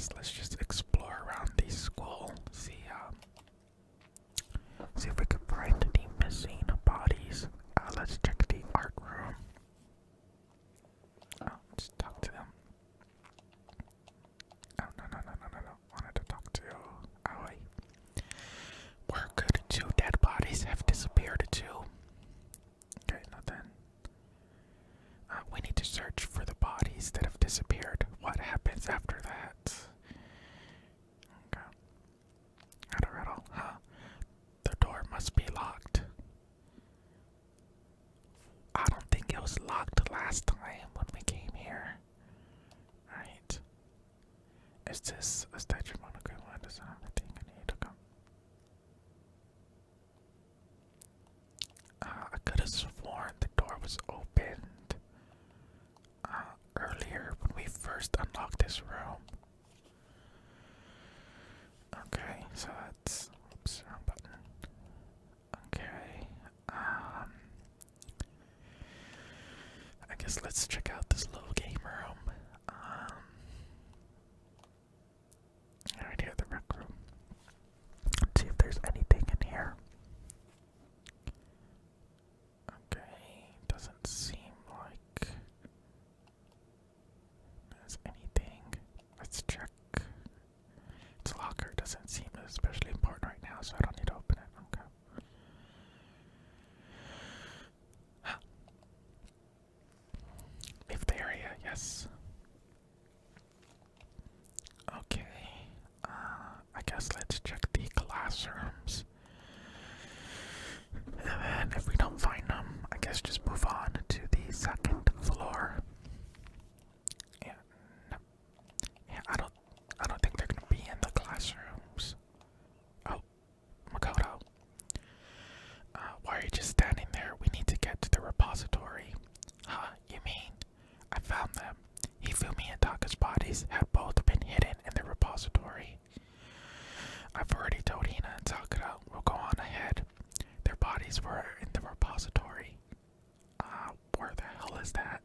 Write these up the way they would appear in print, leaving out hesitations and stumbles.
guess let's just explore around the school. See if we can find any missing bodies. Let's check the art room. Oh, just talk to them. Oh, no. Wanted to talk to Aoi. We're good. 2 dead bodies have disappeared too. Okay, nothing. We need to search for the bodies that have disappeared. What happens after that? Okay. Riddle, huh? The door must be locked. I don't think it was locked last time when we came here. Right. Is this a statue of Monokuma? Does not the thing I need to come? I could have sworn the door was opened earlier when we first unlocked this room. Okay, so that's oops, wrong button. Okay. I guess let's check out this little game room. Right here, the rec room. Let's see if there's anything in here. Okay, doesn't seem like there's anything. Let's check. Its locker doesn't seem especially important right now, so I don't need to open it. Okay. Leave the area, yes. Okay. I guess let's check the classrooms. And then if we don't find them, I guess just move on to the 2nd floor. Yeah, no. Yeah, I don't think they're gonna be in the classrooms. Oh, Makoto. Why are you just standing there? We need to get to the repository. Huh, you mean? I found them. Hifumi and Taka's bodies had both been hidden in the repository. I've already told Hina and Sakura we'll go on ahead. Their bodies were in the repository. Where the hell is that?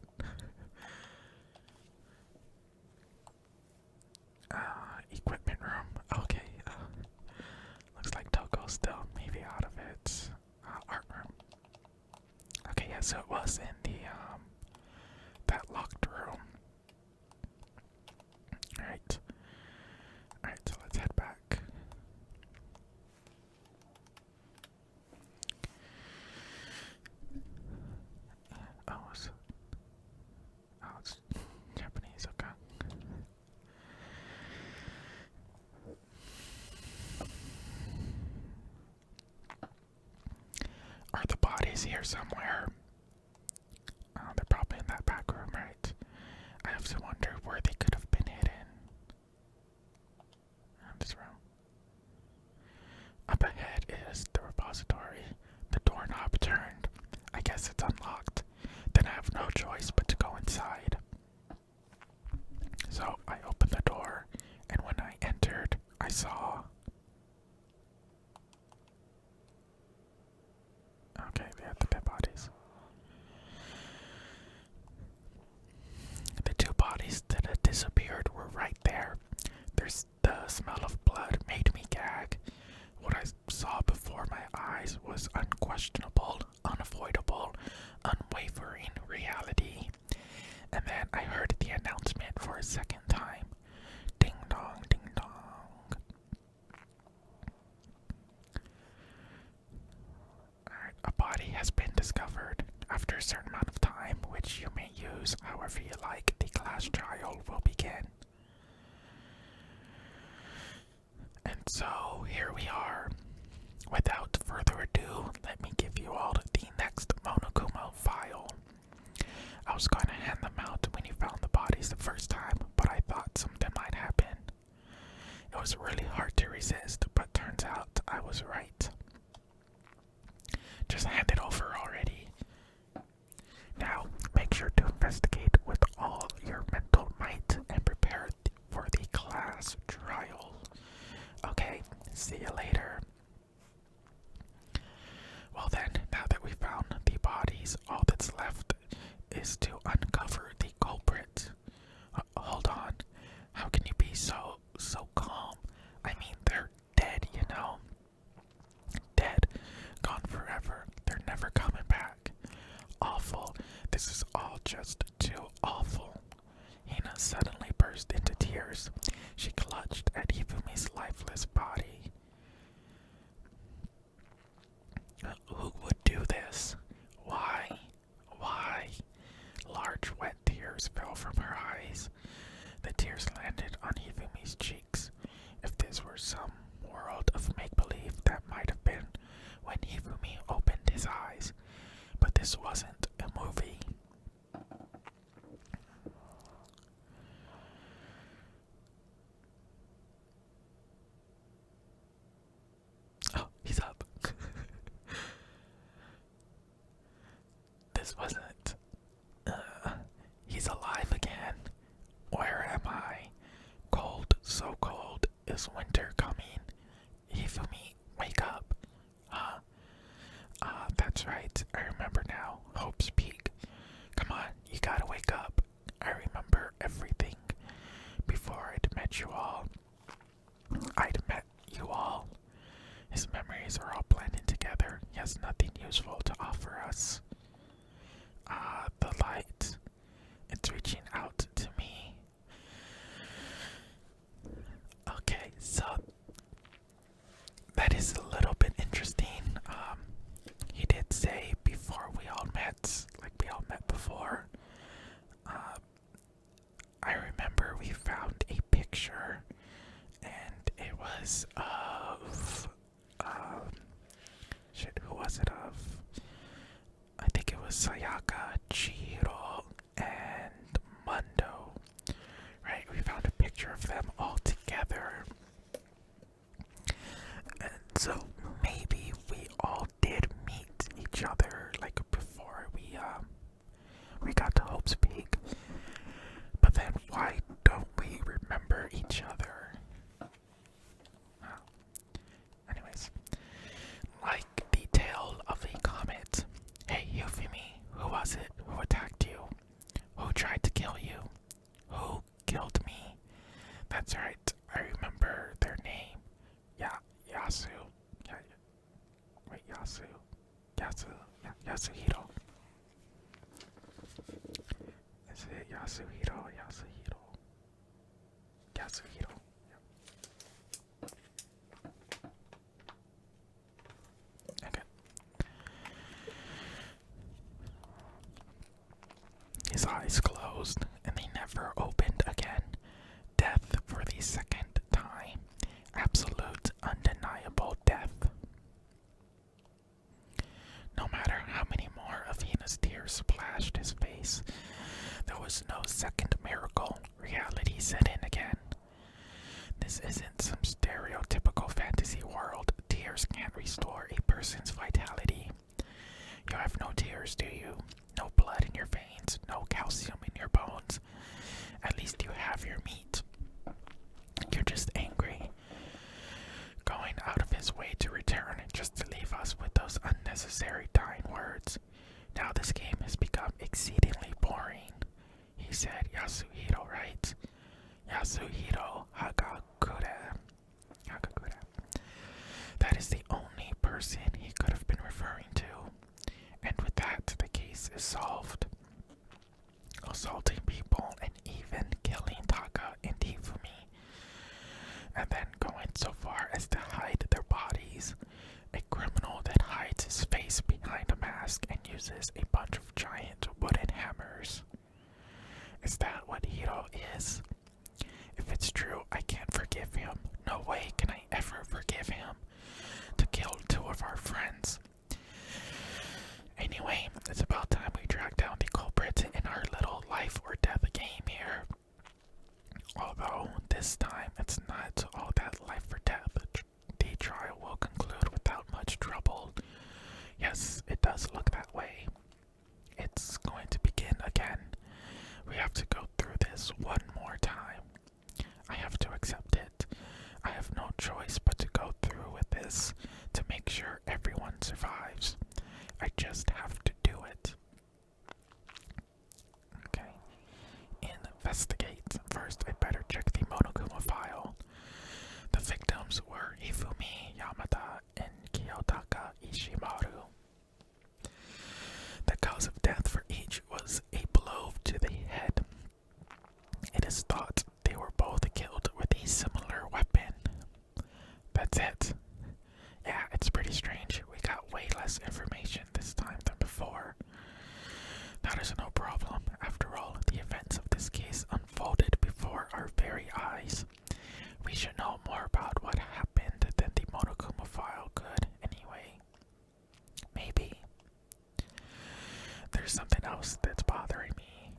Equipment room. Okay. Looks like Toko's still maybe out of it. Art room. Okay, yeah, so it was in the, that locked room. Alright. Alright, so let's head back. It's Japanese, okay. Are the bodies here somewhere? They're probably in that back room, right? I have to wonder where they could have been hidden. This room. Up ahead is the repository. The doorknob turned. I guess it's unlocked. Then I have no choice but to go inside. So I opened the door, and when I entered, I saw... Okay, they had the dead bodies. The 2 bodies that had disappeared were right there. The smell of blood made me gag. What I saw before my eyes was unquestionable, unavoidable, unwavering reality. And then I heard the announcement for a 2nd time. Ding dong, ding dong. Alright, a body has been discovered. After a certain amount of time, which you may use however you like, the class trial will begin. And so, here we are. Without further ado, let me give you all the next Monokuma file. I was going to hand them out when you found the bodies the first time, but I thought something might happen. It was really hard to resist, but turns out I was right. Just hand it over already. Now, make sure to investigate with all your mental might and prepare for the class trial. Okay, see you later. Well then, now that we found the bodies, all that's left is to uncover the culprit. Hold on. How can you be so suddenly burst into tears. She clutched at Hifumi's lifeless body. Who would do this? Why? Why? Large wet tears fell from her eyes. The tears landed on Hifumi's cheeks. If this were some world of make-believe, that might have been when Hifumi opened his eyes. But this wasn't a movie. Oh, he's up. This wasn't. He's alive again. Where am I? Cold, so cold. Is winter coming? Hifumi, wake up. That's right. I remember now. Hope's Peak. Come on, you gotta wake up. I remember everything. Before I'd met you all. I'd met you all. His memories are all blending together. He has nothing useful to offer us. The light. It's reaching out to me. Okay, so that is a little bit interesting. He did say before we all met, like we all met before. I remember we found a picture, and it was of, who was it of? I think it was Sayaka, Chihiro, and Mundo. Right, we found a picture of them all together. And so maybe we all did meet each other like before we got to Hope's Peak. But then why don't we remember each other? Anyways, like the tale of a comet. Hey Yufimi, who was it? Who attacked you? Who tried to kill you? Who killed me? That's right, I remember their name. Yasu. Wait, Yasuhiro. Is it Yasuhiro? Yasuhiro. Okay. His eyes closed, and they never opened again. Death for the second time. Absolute, undeniable death. No matter how many more of Hina's tears splashed his face, there was no second miracle. Reality set in again. This isn't some stereotypical fantasy world. Tears can't restore a person's vitality. You have no tears, do you? No blood in your veins, no calcium in your bones. At least you have your meat. You're just angry. Going out of his way to return just to leave us with those unnecessary dying words. Now this game has become exceedingly boring. He said Yasuhiro, right? Yasuhiro Hagakure. That is the only person he could have been referring to. And with that, the case is solved. Assaulting people and even killing Taka and Hifumi. And then going so far as to hide their bodies. A criminal that hides his face behind a mask and uses a bunch of giant wooden hammers. Is that what Hiro is? If it's true, I can't forgive him. No way can I ever forgive him. To kill two of our friends. Anyway, it's about time we track down the culprit in our little life or death game here. Although, this time, it's not all that life or death. The trial will conclude without much trouble. Yes, it does look that way. It's going to begin again. We have to go through this one more time. I have to accept it. I have no choice but to go through with this to make sure everyone survives. I just have to do it. Okay. Investigate. First, I better check the Monokuma file. The victims were Hifumi Yamada and Kiyotaka Ishimaru. The cause of death for each was a blow to the head. It is just thought they were both killed with a similar weapon. That's it. Yeah, it's pretty strange. We got way less information this time than before. That is no problem. After all, the events of this case unfolded before our very eyes. We should know more about what happened than the Monokuma file could, anyway. Maybe. There's something else that's bothering me.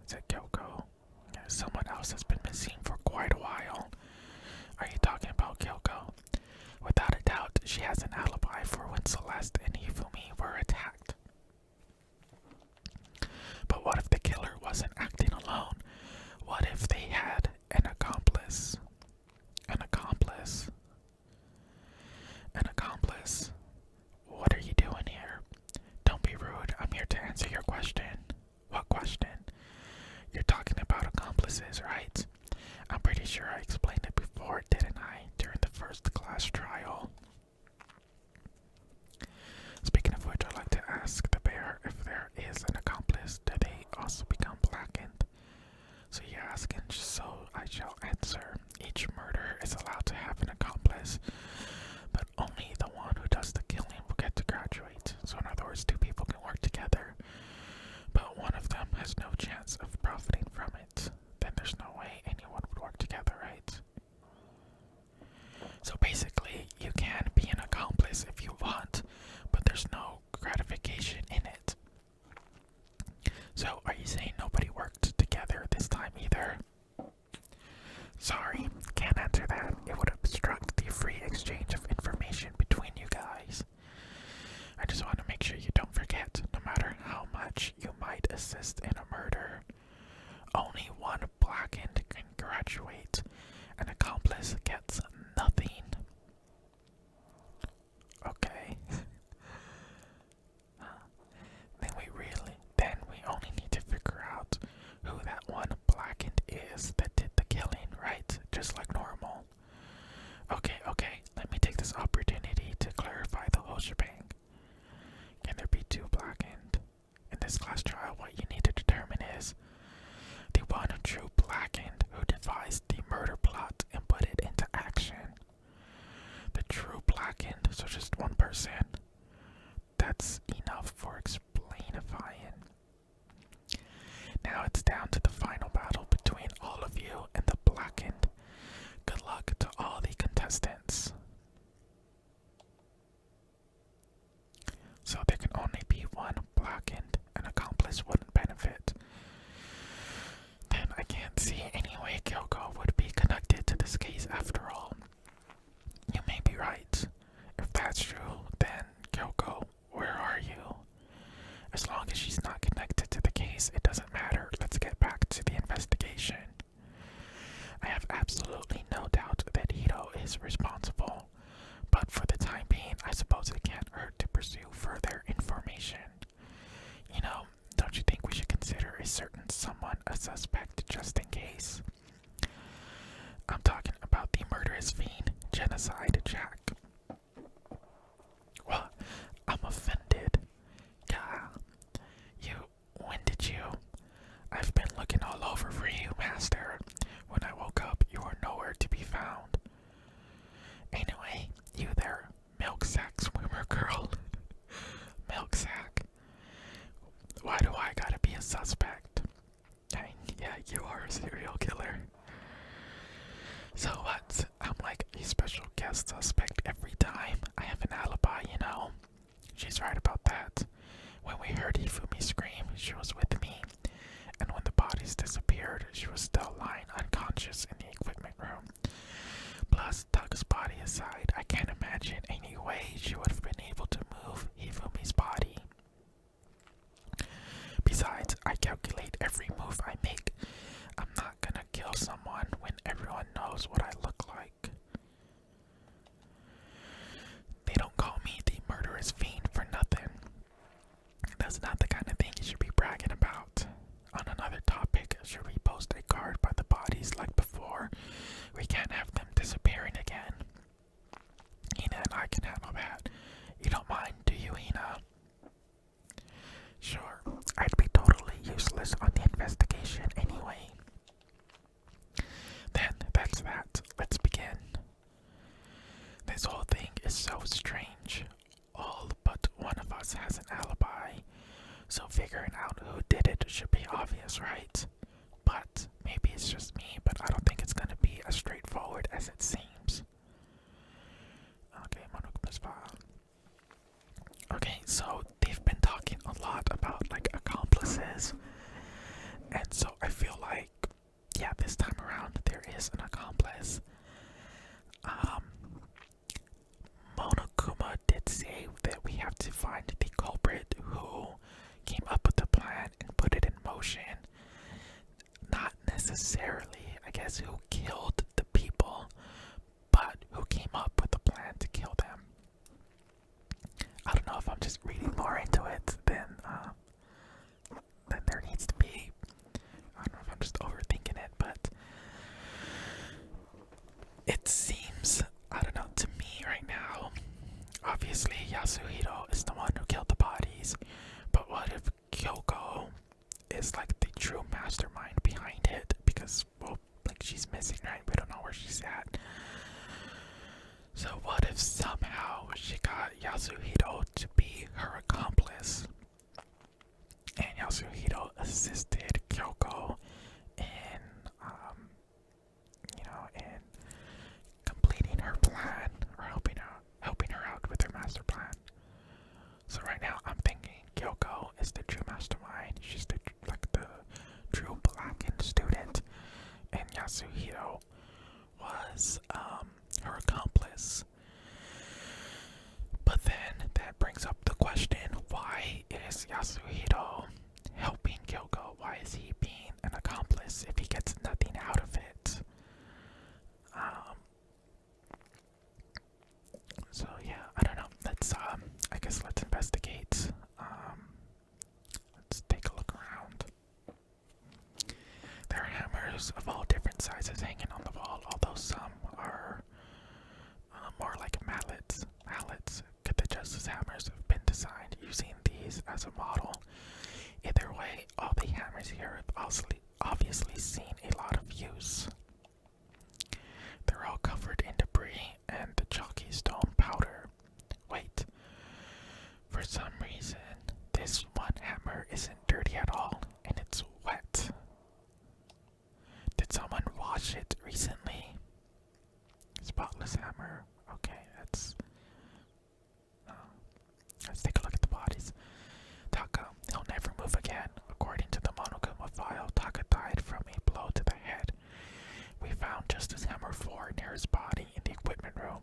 Is it Kyoko? Someone else has been missing for quite a while. Are you talking about Kyoko? Without a doubt, she has an alibi for when Celeste and Hifumi were attacked. But what if the killer wasn't acting alone? What if they had an accomplice? An accomplice? An accomplice? What are you doing here? Don't be rude. I'm here to answer your question. What question? You're talking about accomplices, right? I'm pretty sure I explained it before, didn't I? During the first class trial. Speaking of which, I'd like to ask the bear if there is an accomplice. Do they also become blackened? So you're asking just so I shall answer. Each murder is allowed to have an accomplice, but only the one who does the killing will get to graduate. So in other words, two people can work together, but one of them has no chance of profiting from it. Then there's no way anyone would work together, right? So basically, you can be an accomplice if you want, but there's no gratification in it. So are you saying nobody worked together this time either? Sorry, can't answer that. It would obstruct the free exchange of information between you guys. I just want to make sure you don't forget, no matter how much you might assist in a murder, only one blackened can graduate. An accomplice gets nothing. Okay. Then we only need to figure out who that one blackened is that did the killing, right? Just like normal. Okay, let me take this opportunity to clarify the whole shebang. Can there be two blackened? In this class trial, what you need to determine is the one true blackened who devised the murder plot and put it into action. The true blackened, so just one person. That's enough for explainifying. Now it's down to the final battle between all of you and the blackened. Good luck to all the contestants. So there can only be one blackened. An accomplice wouldn't benefit. Then I can't see any way Kyoko would be connected to this case after all. You may be right. If that's true, then Kyoko, where are you? As long as she's not connected to the case, it doesn't matter. Let's get back to the investigation. I have absolutely no doubt that Hito is responsible, but for the time being, I suppose it can't hurt to pursue further information. You know, don't you think we should consider a certain someone a suspect just in case? I'm talking about the murderous fiend, Genocide Jack. Well, I'm offended. Yeah. When did you? I've been looking all over for you, Master. When I woke up, you were nowhere to be found. Anyway, you there, milk sack swimmer girl. Milk sack. Why do I gotta be a suspect? Yeah, you are a serial killer. So what? I'm like a special guest suspect every time. I have an alibi, you know. She's right about that. When we heard Hifumi scream, she was with me. And when the bodies disappeared, she was still lying unconscious in the equipment room. Plus, Tug's body aside, I can't imagine any way she would have been able to move Hifumi's body. Besides, I calculate every move I make. I'm not gonna kill someone when everyone knows what I look like. They don't call me the murderous fiend for nothing. That's not the kind of thing you should be bragging about. On another topic, should we post a guard by the bodies like before? We can't have them disappearing again. Hina and I can handle that. You don't mind, do you, Hina? Sure, I'd be totally useless on the investigation anyway. so strange. All but one of us has an alibi, so figuring out who did it should be obvious, right? But maybe it's just me, but I don't think it's gonna be as straightforward as it seems. Okay, monogamous file. Okay, so they've been talking a lot about like accomplices, and so I feel like, yeah, this time around there is an accomplice. Monokuma did say that we have to find the culprit who came up with the plan and put it in motion. Not necessarily, I guess, who killed the people, but who came up with the plan to kill them. I don't know if I'm just reading more into it than there needs to be. I don't know if I'm just overthinking it, but it seems, I don't know, to me right now, obviously Yasuhiro is the one who killed the bodies, but what if Kyoko is like the true mastermind behind it? Because, well, like, she's missing, right? We don't know where she's at. So what if somehow she got Yasuhiro to be her accomplice, and Yasuhiro assisted Kyoko in, in completing her plan, or helping her out with her master plan. So right now I'm thinking Kyoko is the true mastermind. She's the true blackened student, and Yasuhiro was her accomplice. But then that brings up the question, why is Yasuhiro helping Kyoko? Why is he being an accomplice if he gets nothing out of it? So yeah, I don't know. Let's I guess let's investigate. Let's take a look around. There are hammers of all different sizes hanging on the wall, although some are more like mallets. Could the justice hammers have been designed using these as a model? Either way, all the hammers here have obviously seen a lot of use. They're all covered in debris and the chalky stone powder. Wait, for some reason, this one hammer isn't dirty at all, and it's wet. Did someone wash it recently? Spotless hammer. Okay, let's take a look at the bodies. Taka, he'll never move again. According to the Monokuma file, Taka died from a blow to the head. We found Justice Hammer 4 near his body in the equipment room.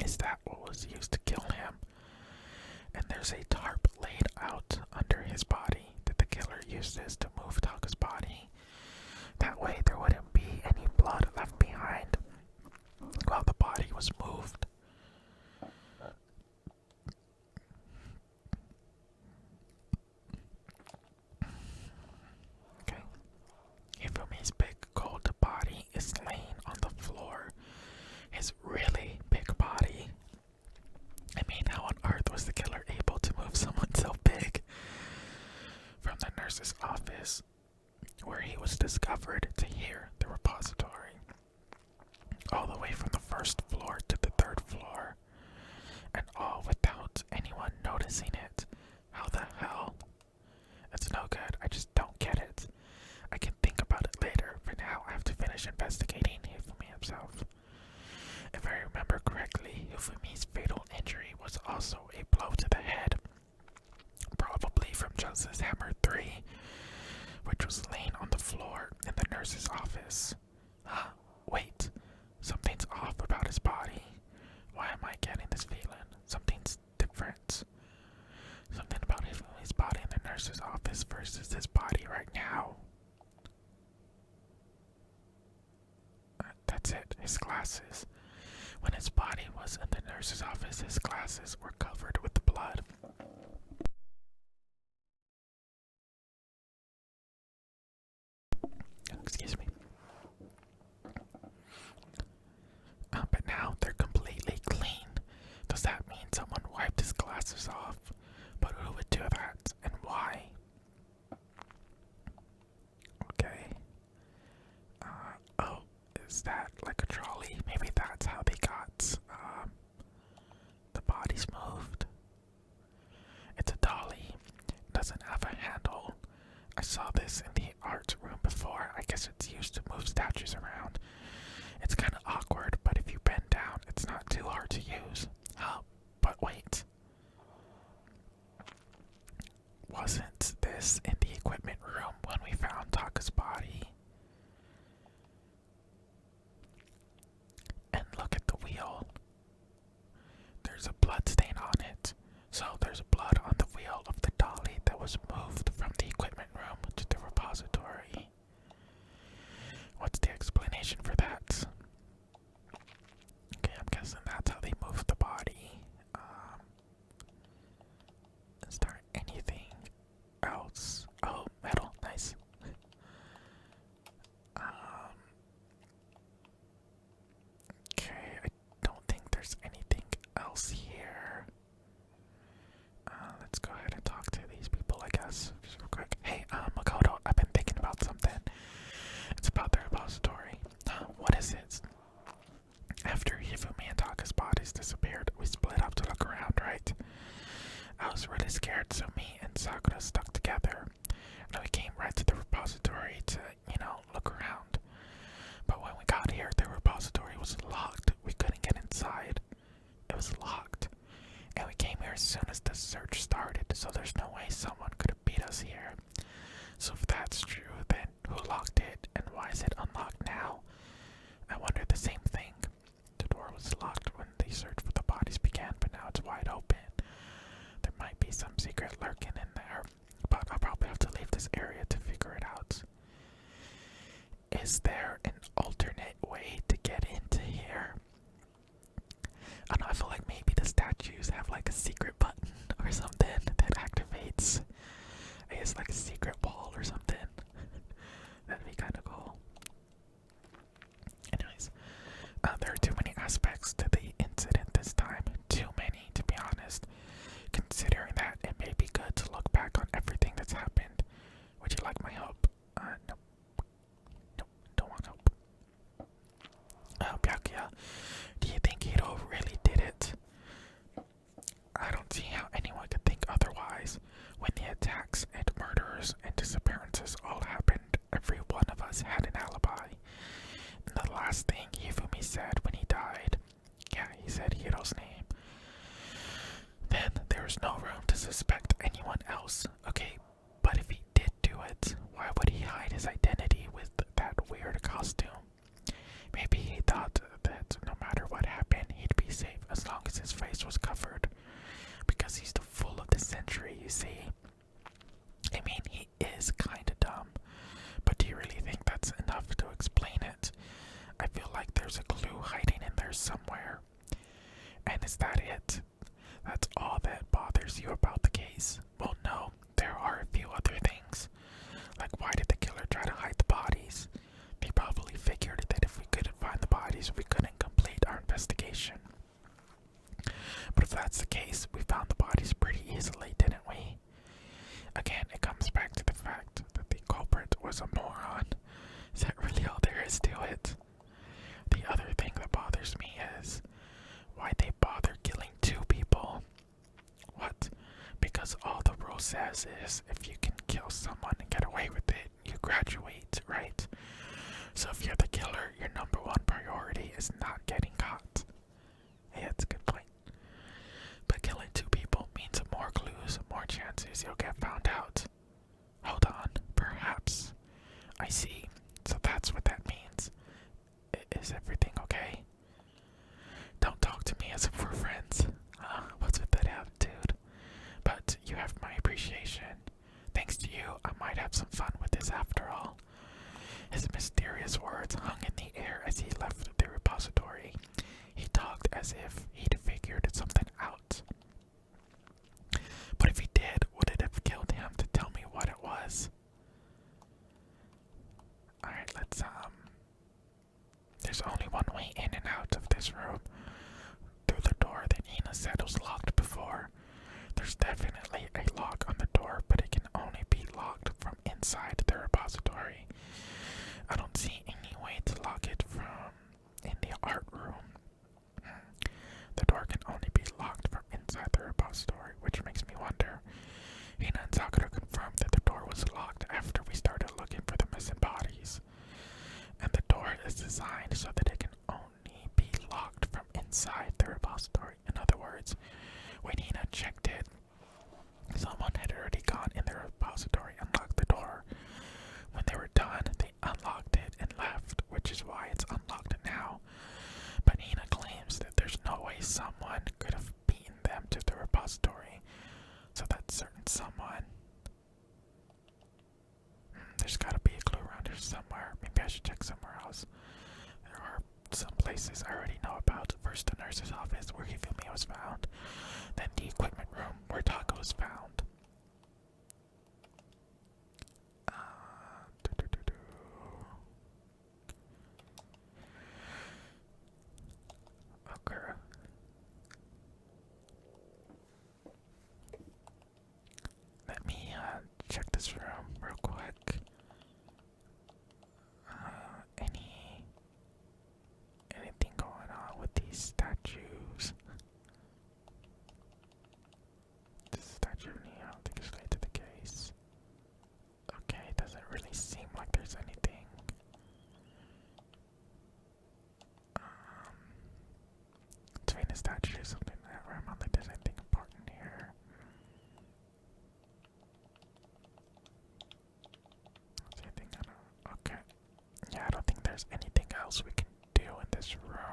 Is that what was used to kill him? And there's a tarp laid out under his body. Did the killer use this to move Taka's body? That way there wouldn't be any blood left behind while the body was moved. Okay. Hifumi's big cold body is laying on the floor. His really big body. I mean, how on earth was the killer able to move someone so big? From the nurse's office, where he was discovered, to here, the repository. All the way from the first floor to the third floor. And all without anyone noticing it. How the hell? It's no good. I just don't get it. I can think about it later. For now, I have to finish investigating Hifumi himself. If I remember correctly, Hifumi's fatal injury was also a blow to the head. Probably from Justice Hammer 3, which was laying on the floor in the nurse's office. Wait, something's off about his body. Why am I getting this feeling? Something's different. Something about his body in the nurse's office versus his body right now. That's it, his glasses. When his body was in the nurse's office, his glasses were covered with blood. Excuse me. But now they're completely clean. Does that mean someone wiped his glasses off? But who would do that, and why? Okay. Oh, is that like a trolley? Maybe that's how they got bodies moved. It's a dolly. It doesn't have a handle. I saw this in the art room before. I guess it's used to move statues around. It's kind of awkward, but if you bend down, it's not too hard to use. Oh, but wait. Wasn't this in the equipment room when we found Taka's body? And look at the wheel. There's a blood stain on it. So there's blood on the wheel of the dolly that was moved from the equipment room to the repository. What's the explanation for that? Okay, I'm guessing that's how they moved the body. Is there anything else? Oh, metal, nice. Okay, I don't think there's anything else here. Let's go ahead and talk to these people, I guess, just real quick. Hey, Makoto, I've been thinking about something. It's about the repository. What is it? After Hifumi and Taka's bodies disappeared, we split up to look around, right? I was really scared, so me and Sakura stuck together. And we came right to the repository to, look around. But when we got here, the repository was locked. We couldn't get inside. It was locked. And we came here as soon as the search started, so there's no way someone could have beat us here. So if that's true, then who locked it, and why is it unlocked now? I wonder the same thing. The door was locked when the search for the bodies began, but now it's wide open. There might be some secret lurking in there, but I'll probably have to leave this area to figure it out. Is there an alternate way to get into here? I don't know, I feel like maybe the statues have like a secret button or something that activates. I guess like a secret wall or something. That'd be kind of cool. Anyways, there are too many aspects to the incident this time. Too many, to be honest. Considering that, it may be good to look back on everything that's happened. Would you like my help? Nope. Nope, don't want help. Byakuya, do you think Hiro really did it? I don't see how anyone could think otherwise. When the attacks and murders and disappearances all happened, every one of us had an alibi. And the last thing Hifumi said when he died, yeah, he said Hiro's name. Then there was no room to suspect anyone else. Okay, but if he did do it, why would he hide his identity with that weird costume? Maybe he thought that no matter what happened, he'd be safe as long as his face was covered. Because he's the fool of the century, you see. I mean, he is kinda dumb. But do you really think that's enough to explain it? I feel like there's a clue hiding in there somewhere. And is that it? That's all that bothers you about the case? Well, no, there are a few other things. Like, why did the killer try to hide the bodies? They probably figured that if we couldn't find the bodies, we couldn't complete our investigation. But if that's the case, we found the bodies pretty easily, didn't we? Again, it comes back to the fact that the culprit was a moron. Is that really all there is to it? The other thing that bothers me is why they bother killing 2 people. What? Because all the rule says is if you can kill someone and get away with it, you graduate, right? So if you're the killer, your number 1 priority is not getting caught. Hey, that's a good point. But killing 2 people means more clues, more chances you'll get found out. Hold on, perhaps. I see. So that's what that means. Is everything okay? Don't talk to me as if we're friends. What's with that attitude? But you have my appreciation. Thanks to you, I might have some fun with this after all. His mysterious words hung in the air as he left the repository. He talked as if he'd figured something out. But if he did, would it have killed him to tell me what it was? Alright, let's, there's only one way in and out of this room. Through the door that Ina said was locked before. There's definitely a lock on the door, but it can only be locked from inside the repository. I don't see any way to lock it from in the art room. The door can only be locked from inside designed so that it can only be locked from inside the repository. In other words, when Hina checked it, someone had already gone in the repository and locked the door. When they were done, they unlocked it and left, which is why it's unlocked now. But Hina claims that there's no way someone could have beaten them to the repository. So that certain someone... there's gotta be a clue around here somewhere. Maybe I should check somewhere else. There are some places I already know about. First, the nurse's office, where Hifumi was found. Then the equipment room, where Taka was found. Okay. Let me check this room real quick. Anything going on with these statues? This statue of Neo, I don't think it's related to the case. Okay, it doesn't really seem like there's anything. Between the statue, something that I don't think there's anything important here. Okay. Yeah, I don't think there's anything else we can do in this room.